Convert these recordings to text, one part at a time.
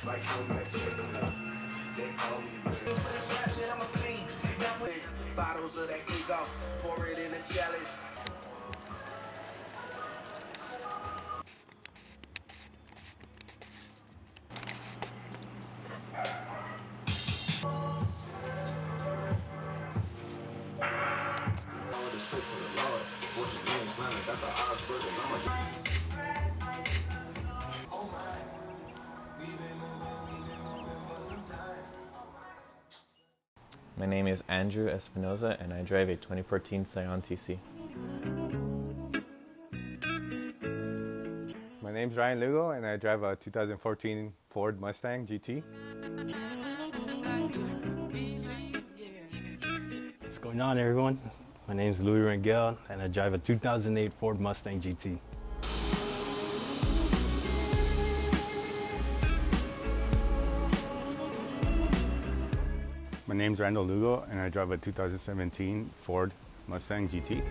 Like your magic, they call me bottles of that ego, pour it in a chalice. My name is Andrew Espinoza and I drive a 2014 Scion TC. My name's Ryan Lugo and I drive a 2014 Ford Mustang GT. What's going on, everyone? My name is Louis Rangel and I drive a 2008 Ford Mustang GT. My name's Randall Lugo and I drive a 2017 Ford Mustang GT.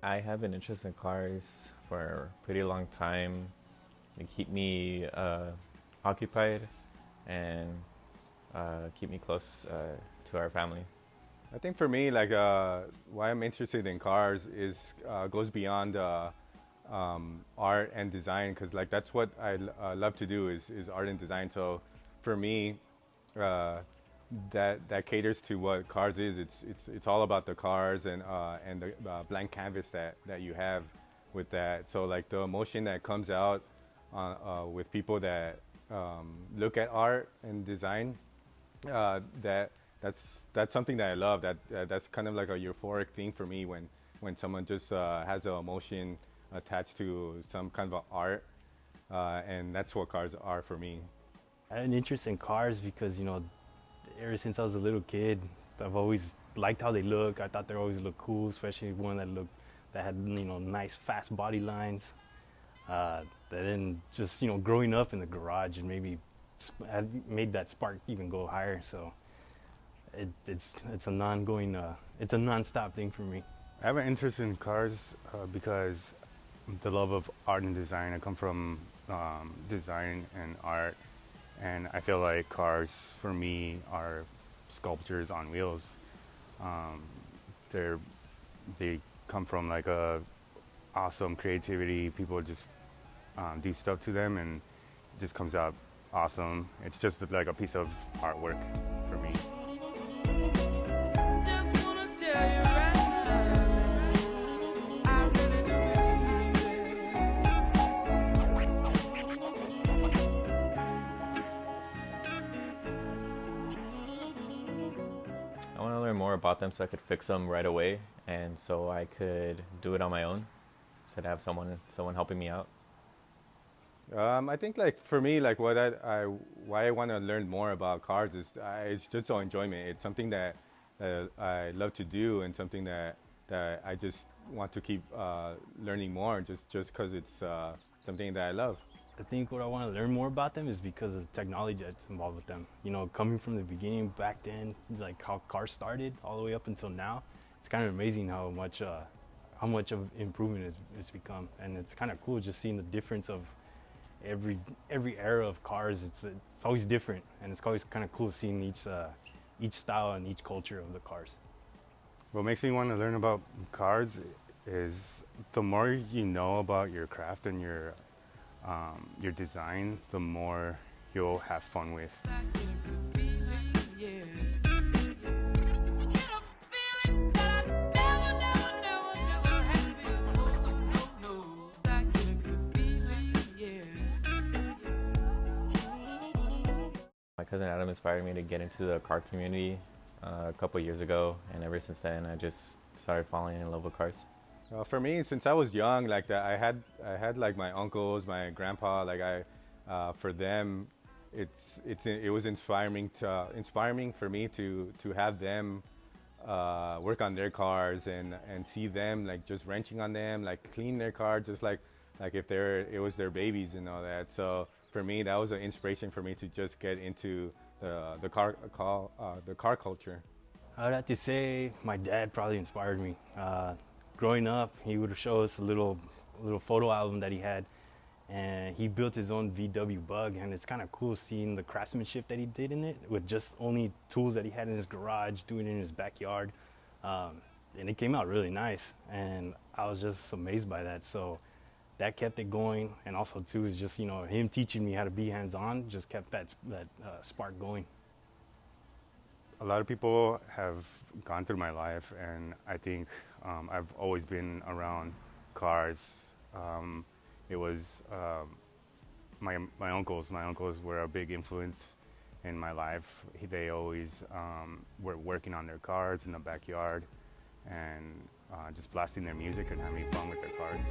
I have an interest in cars for a pretty long time. They keep me occupied and keep me close to our family. I think for me, like why I'm interested in cars is goes beyond art and design, because like that's what I love to do is art and design. So for me, that caters to what cars is. It's all about the cars and the blank canvas that you have with that. So like the emotion that comes out with people that look at art and design, that's something that I love. That's kind of like a euphoric thing for me when someone just has an emotion attached to some kind of art, and that's what cars are for me. I had an interest in cars because, ever since I was a little kid, I've always liked how they look. I thought they always looked cool, especially one that had nice fast body lines. Then just growing up in the garage and maybe made that spark even go higher. So it's a non-stop thing for me. I have an interest in cars because the love of art and design. I come from design and art, and I feel like cars for me are sculptures on wheels. They come from like a awesome creativity. People just do stuff to them and it just comes out awesome. It's just like a piece of artwork for me. Just wanna tell you right now, I really do I want to learn more about them so I could fix them right away and so I could do it on my own instead of have someone helping me out. I think like for me, like why I want to learn more about cars is it's just an enjoyment. It's something that I love to do and something that I just want to keep learning more just because it's something that I love. I think what I want to learn more about them is because of the technology that's involved with them. Coming from the beginning back then, like how cars started all the way up until now, it's kind of amazing how much of improvement it's become. And it's kind of cool just seeing the difference of every era of cars. It's always different, and it's always kind of cool seeing each style and each culture of the cars. What makes me want to learn about cars is the more you know about your craft and your design, the more you'll have fun with. My cousin Adam inspired me to get into the car community a couple years ago, and ever since then I just started falling in love with cars. For me, since I was young, like that, I had like my uncles, my grandpa. Like for them, it was inspiring for me to have them work on their cars and see them like just wrenching on them, like clean their car, just like if it was their babies and all that. So for me, that was an inspiration for me to just get into the car culture. I would have to say my dad probably inspired me. Growing up, he would show us a little photo album that he had, and he built his own VW Bug, and it's kind of cool seeing the craftsmanship that he did in it with just only tools that he had in his garage, doing it in his backyard, and it came out really nice, and I was just amazed by that. So that kept it going, and also too is just him teaching me how to be hands-on just kept that spark going. A lot of people have gone through my life, and I think I've always been around cars. It was my uncles. My uncles were a big influence in my life. They always were working on their cars in the backyard and just blasting their music and having fun with their cars.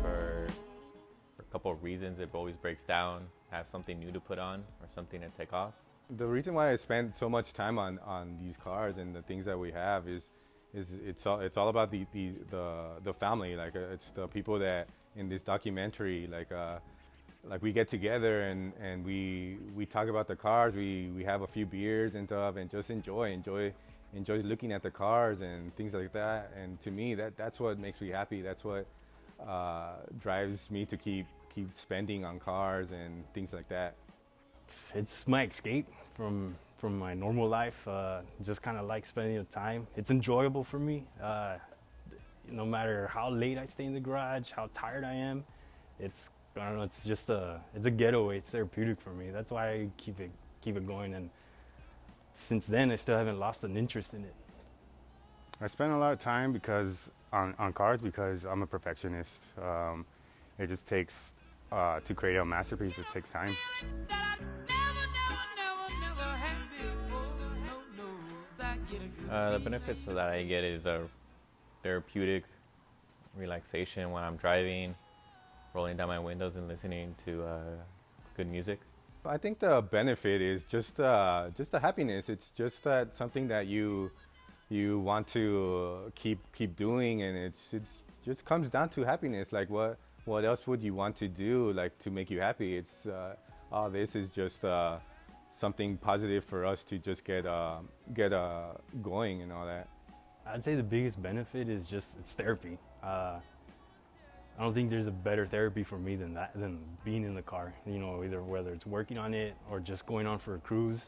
For a couple of reasons, it always breaks down. Have something new to put on or something to take off. The reason why I spend so much time on these cars and the things that we have is it's all about the family. Like it's the people that in this documentary, like we get together and we talk about the cars. We have a few beers and stuff and just enjoy looking at the cars and things like that. And to me, that's what makes me happy. That's what drives me to keep spending on cars and things like that. It's my escape from my normal life. Just kind of like spending the time. It's enjoyable for me. No matter how late I stay in the garage, how tired I am, I don't know. It's just it's a getaway. It's therapeutic for me. That's why I keep it going. And since then, I still haven't lost an interest in it. I spend a lot of time on cars because I'm a perfectionist. It just takes to create a masterpiece. It takes time. The benefits that I get is a therapeutic relaxation when I'm driving, rolling down my windows and listening to good music. I think the benefit is just the happiness. It's just that something that you want to keep doing, and it's just comes down to happiness. Like what else would you want to do like to make you happy? It's all this is just something positive for us to just get going and all that. I'd say the biggest benefit is it's therapy. I don't think there's a better therapy for me than being in the car. Either whether it's working on it or just going on for a cruise.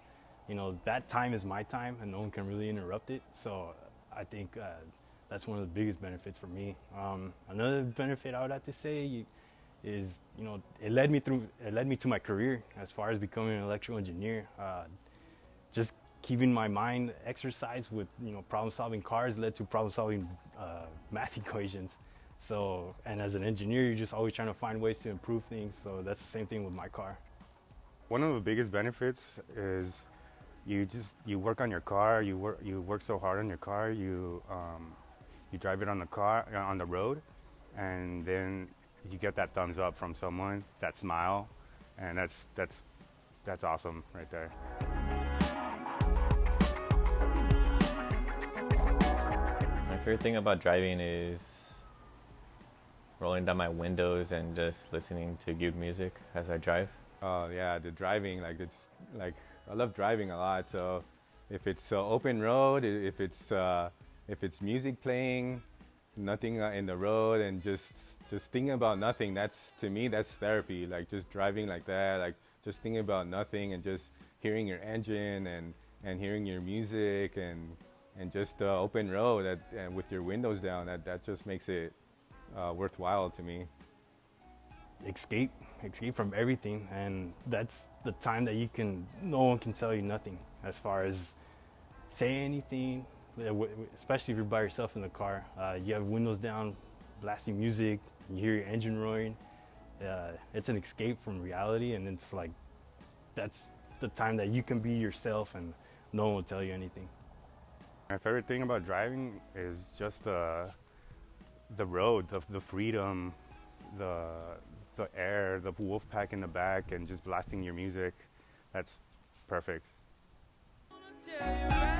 That time is my time, and no one can really interrupt it. So I think that's one of the biggest benefits for me. Another benefit I would have to say is, it led me to my career as far as becoming an electrical engineer. Just keeping my mind exercised with problem solving cars led to problem solving math equations. So, and as an engineer, you're just always trying to find ways to improve things. So that's the same thing with my car. One of the biggest benefits is you work on your car. You work so hard on your car. You drive it on the road, and then you get that thumbs up from someone, that smile, and that's awesome right there. My favorite thing about driving is rolling down my windows and just listening to good music as I drive. Oh yeah, the driving, I love driving a lot. So if it's open road, if it's music playing, nothing in the road, and just thinking about nothing, to me that's therapy. Like just driving like that, like just thinking about nothing and just hearing your engine and hearing your music and just open road and with your windows down, that just makes it worthwhile to me. Escape from everything, and that's the time that no one can tell you nothing as far as say anything, especially if you're by yourself in the car. You have windows down, blasting music, you hear your engine roaring. It's an escape from reality, and it's like that's the time that you can be yourself and no one will tell you anything. My favorite thing about driving is just the road, the freedom, the air, the wolf pack in the back, and just blasting your music. That's perfect. Tell you right.